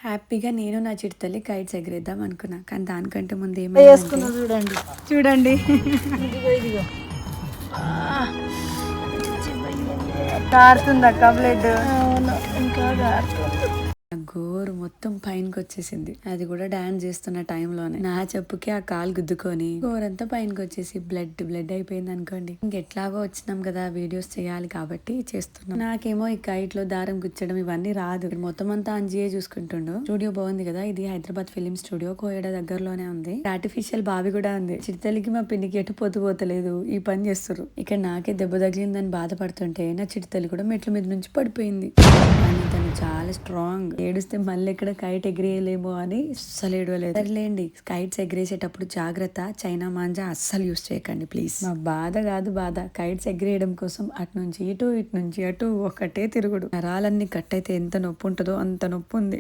హ్యాపీగా నేను నా చిడతల్లి కైట్స్ ఎగరేద్దాం అనుకున్నా, కానీ దానికంటే ముందు ఏమైందంటే చూడండి చూడండి ఇదిగో కారుతుంది అక్క బ్లడ్. అవును ఇంకా కారుతుంది. గోరు మొత్తం పైనకి వచ్చేసింది, అది కూడా డాన్స్ చేస్తున్న టైంలోనే నా చెప్పుకి ఆ కాలు గుద్దుకొని గోరంతా పైనకి వచ్చేసి బ్లడ్ బ్లడ్ అయిపోయింది అనుకోండి. ఇంకెట్లాగో వచ్చినాం కదా వీడియోస్ చేయాలి కాబట్టి చేస్తున్నాం. నాకేమో ఈ కైట్ లో దారం గుచ్చడం ఇవన్నీ రాదు. మొత్తం అంతా అంజియే చూసుకుంటుండు. స్టూడియో బాగుంది కదా, ఇది హైదరాబాద్ ఫిలిం స్టూడియో, కోయడ దగ్గరలోనే ఉంది. ఆర్టిఫిషియల్ బావి కూడా ఉంది. చిడతలికి మా పిన్నికి ఎటు పోతలేదు, ఈ పని చేస్తారు. ఇక్కడ నాకే దెబ్బ తగిలిందని బాధపడుతుంటే నా చిడతలి కూడా మెట్ల మీద నుంచి పడిపోయింది. కానీ తను చాలా స్ట్రాంగ్. ఏడుస్తే మళ్ళీ ఎక్కడ కైట్ ఎగిరేయలేమో అని అస్సలు ఏడవలేదు. సర్లేండి, కైట్స్ ఎగిరేసేటప్పుడు జాగ్రత్త, చైనా మాంజా అస్సలు యూస్ చేయకండి ప్లీజ్. మా బాధ కాదు బాధ, కైట్స్ ఎగిరేయడం కోసం అటు నుంచి ఇటు నుంచి అటు ఒకటే తిరుగుడు. నరాలన్నీ కట్ అయితే ఎంత నొప్పి ఉంటుందో అంత నొప్పి ఉంది.